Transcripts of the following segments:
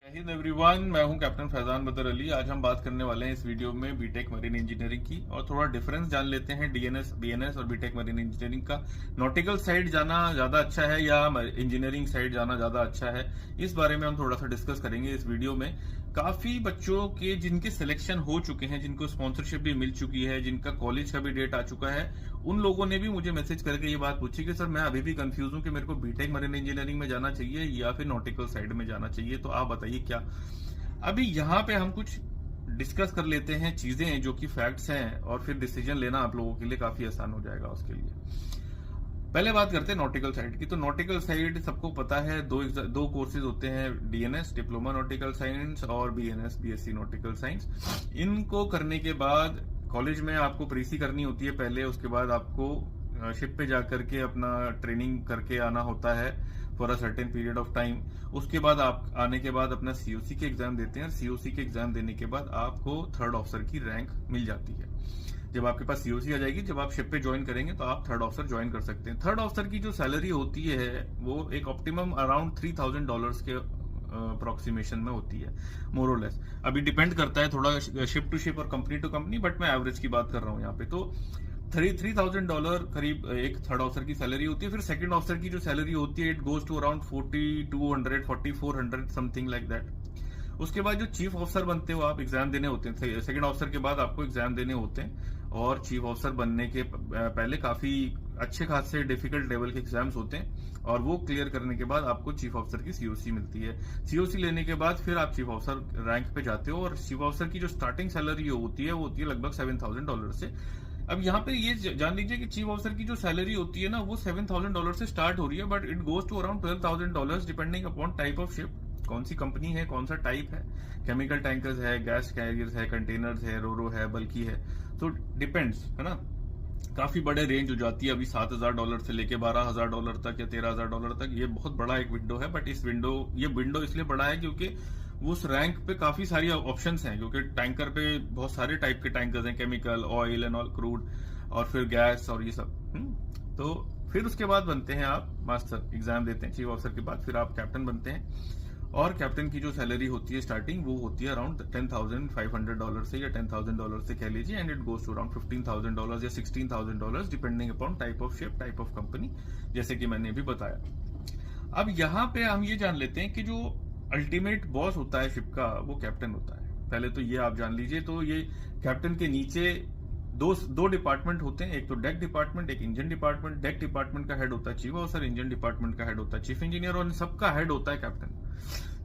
Hind everyone, मैं हूं captain Faizan बदर अली। आज हम बात करने वाले हैं इस वीडियो में बीटेक मरीन इंजीनियरिंग की और थोड़ा डिफरेंस जान लेते हैं डीएनएस, बीएनएस और बीटेक मरीन इंजीनियरिंग का। नॉटिकल साइड जाना ज्यादा अच्छा है या इंजीनियरिंग साइड जाना ज्यादा अच्छा है, इस बारे में हम थोड़ा सा डिस्कस करेंगे इस वीडियो में। काफी बच्चों के जिनके सिलेक्शन हो चुके हैं, जिनको स्पॉन्सरशिप भी मिल चुकी है, जिनका कॉलेज का भी डेट आ चुका है, उन लोगों ने भी मुझे मैसेज करके ये बात पूछी कि सर मैं अभी भी कंफ्यूज हूं कि मेरे को बीटेक मरीन इंजीनियरिंग में जाना चाहिए या फिर नॉटिकल साइड में जाना चाहिए, तो आप बताइए क्या। अभी यहाँ पे हम कुछ डिस्कस कर लेते हैं चीजें जो कि फैक्ट्स हैं, और फिर डिसीजन लेना आप लोगों के लिए काफी आसान हो जाएगा उसके लिए। पहले बात करते हैं नॉटिकल साइड की। तो नॉटिकल साइड सबको पता है, दो कोर्सेज होते हैं, डीएनएस डिप्लोमा नॉटिकल साइंस और बीएनएस बीएससी नॉटिकल साइंस। इनको करने के बाद कॉलेज में आपको प्रीसी करनी होती है पहले, उसके बाद आपको शिप पे जाकर के अपना ट्रेनिंग करके आना होता है for a certain period of time. उसके बाद आप आने के बाद अपना सीओसी के एग्जाम देते हैं। सीओसी के एग्जाम देने के बाद आपको थर्ड ऑफिसर की रैंक मिल जाती है। जब आपके पास सीओसी आ जाएगी, जब आप शिप पे ज्वाइन करेंगे तो आप थर्ड ऑफिसर ज्वाइन कर सकते हैं। थर्ड ऑफिसर की जो सैलरी होती है वो एक ऑप्टिमम अराउंड $3000 के अप्रोक्सीमेशन में होती है, मोर और लेस। अभी डिपेंड करता है थोड़ा शिप टू शिप और कंपनी टू कंपनी, बट मैं एवरेज की बात कर रहा हूँ यहाँ पे। तो $3000 करीब एक थर्ड ऑफिसर की सैलरी होती है। फिर सेकंड ऑफिसर की जो सैलरी होती है, it goes to around 4200 4400 something like that. उसके बाद जो चीफ ऑफिसर बनते हो आप, एग्जाम देने होते हैं। सेकंड ऑफिसर के बाद आपको एग्जाम देने होते हैं, और चीफ ऑफिसर बनने के पहले काफी अच्छे खासे डिफिकल्ट लेवल के एग्जाम्स होते हैं, और वो क्लियर करने के बाद आपको चीफ ऑफिसर की सीओसी मिलती है। सीओसी लेने के बाद फिर आप चीफ ऑफिसर रैंक पे जाते हो, और चीफ ऑफिसर की जो स्टार्टिंग सैलरी होती है वो होती है लगभग $7000 से। अब यहाँ पे ये जान लीजिए कि चीफ ऑफिसर की जो सैलरी होती है ना, वो $7000 से स्टार्ट हो रही है, but it goes to around $12000 depending upon type of ship, कौन सी कंपनी है, कौन सा टाइप है, केमिकल टैंकर्स है, गैस कैरियर्स है, कंटेनर्स है, रोरो है, बल्कि है, तो डिपेंड्स, है ना। काफी बड़े रेंज हो जाती है अभी $7000 से लेके $12000 तक या $13000 तक। ये बहुत बड़ा एक विंडो है, बट ये विंडो इसलिए बड़ा है क्योंकि उस रैंक पे काफी सारी ऑप्शंस हैं, क्योंकि टैंकर पे बहुत सारे टाइप के टैंकर्स हैं, chemical, oil and all, crude, और फिर गैस और ये सब। तो फिर उसके बाद बनते हैं आप मास्टर, एग्जाम देते हैं चीफ ऑफिसर के बाद, फिर आप कैप्टन बनते हैं। और कैप्टन की जो सैलरी होती है स्टार्टिंग, वो होती है अराउंड $10,500 से या $10,000 से कह लीजिए, and it goes to around $15,000 या $16,000 depending upon type of ship, type of company, जैसे कि मैंने अभी बताया। अब यहाँ पे हम ये जान लेते हैं कि जो अल्टीमेट बॉस होता है शिप का, वो कैप्टन होता है। पहले तो ये आप जान लीजिए। तो ये कैप्टन के नीचे दो डिपार्टमेंट होते हैं, एक तो डेक डिपार्टमेंट, एक इंजन डिपार्टमेंट। डेक डिपार्टमेंट का हेड होता है चीफ ऑफिसर, इंजन डिपार्टमेंट का हेड होता है चीफ इंजीनियर, और इन सबका हेड होता है कैप्टन।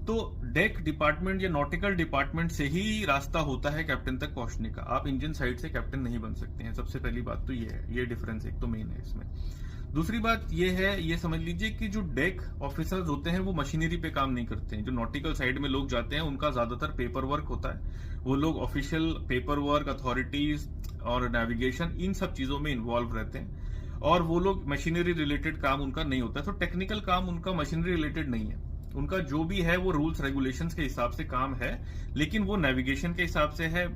तो डेक डिपार्टमेंट या नॉटिकल डिपार्टमेंट से ही रास्ता होता है कैप्टन तक पहुंचने का। आप इंजन साइड से कैप्टन नहीं बन सकते हैं। सबसे पहली बात तो ये है, ये डिफरेंस एक तो मेन है इसमें। दूसरी बात ये है, ये समझ लीजिए कि जो डेक ऑफिसर्स होते हैं वो मशीनरी पे काम नहीं करते हैं। जो नॉटिकल साइड में लोग जाते हैं उनका ज्यादातर पेपर वर्क होता है। वो लोग ऑफिशियल पेपर वर्क, अथॉरिटीज और नेविगेशन, इन सब चीजों में इन्वॉल्व रहते हैं, और वो लोग मशीनरी रिलेटेड काम उनका नहीं होता है। तो टेक्निकल काम उनका मशीनरी रिलेटेड नहीं है। उनका जो भी है वो रूल्स रेगुलेशंस के हिसाब से काम है, लेकिन वो नेविगेशन के हिसाब से है।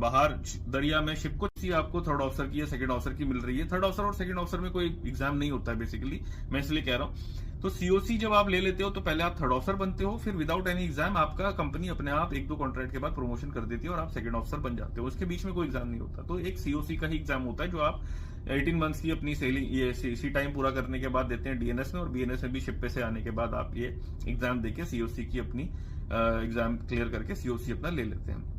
बाहर दरिया में शिप को आपको थर्ड ऑफिसर की या सेकंड ऑफिसर की मिल रही है। थर्ड ऑफिसर और सेकंड ऑफिसर में कोई एग्जाम नहीं होता है बेसिकली, मैं इसलिए कह रहा हूं। तो सीओसी जब आप ले लेते हो तो पहले आप थर्ड ऑफिसर बनते हो, फिर विदाउट एनी एग्जाम आपका कंपनी अपने आप 1-2 कॉन्ट्रैक्ट के बाद प्रमोशन कर देती है और आप सेकंड ऑफिसर बन जाते हो। उसके बीच में कोई एग्जाम नहीं होता। तो एक सीओसी का ही एग्जाम होता है जो आप 18 मंथ्स की अपनी सी टाइम पूरा करने के बाद देते हैं डीएनएस में, और बीएनएस में भी शिप पे से आने के बाद आप ये एग्जाम देके सीओसी की अपनी एग्जाम क्लियर करके सीओसी अपना ले लेते हैं।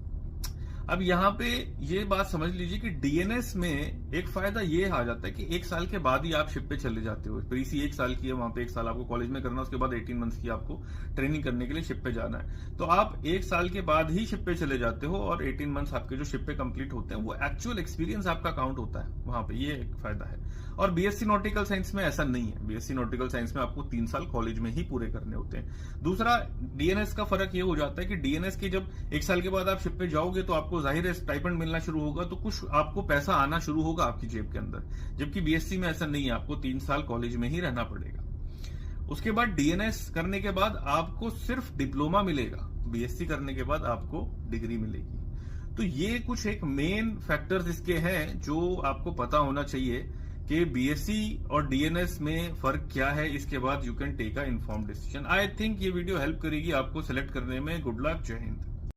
अब यहाँ पे ये बात समझ लीजिए कि डीएनएस में एक फायदा ये आ जाता है कि 1 साल के बाद ही आप शिप पे चले जाते हो। प्रीसी 1 साल की है, वहां पे 1 साल आपको कॉलेज में करना, उसके बाद 18 मंथ्स की आपको ट्रेनिंग करने के लिए शिप पे जाना है। तो आप 1 साल के बाद ही शिप पे चले जाते हो, और 18 मंथ्स आपके जो शिप पे कंप्लीट होते हैं वो एक्चुअल एक्सपीरियंस आपका काउंट होता है वहां पे। ये एक फायदा है। और बीएससी नॉटिकल साइंस में ऐसा नहीं है। बीएससी नॉटिकल साइंस में आपको 3 साल कॉलेज में ही पूरे करने होते हैं। दूसरा, डीएनएस का फर्क ये हो जाता है कि डीएनएस के जब 1 साल के बाद आप शिप पे जाओगे तो आपको जाहिर है स्टाइपेंड मिलना शुरू होगा, तो कुछ आपको पैसा आना शुरू होगा आपकी जेब के अंदर। जबकि बीएससी में ऐसा नहीं है, आपको 3 साल कॉलेज में ही रहना पड़ेगा। उसके बाद डीएनएस करने के बाद आपको सिर्फ डिप्लोमा मिलेगा, बीएससी करने के बाद आपको डिग्री मिलेगी। तो ये कुछ एक मेन फैक्टर्स इसके हैं जो आपको पता होना चाहिए कि बीएससी और डीएनएस में फर्क क्या है, इसके बाद you can take a informed decision. I think ये वीडियो हेल्प करेगी आपको सिलेक्ट करने में। गुड लक, जय हिंद।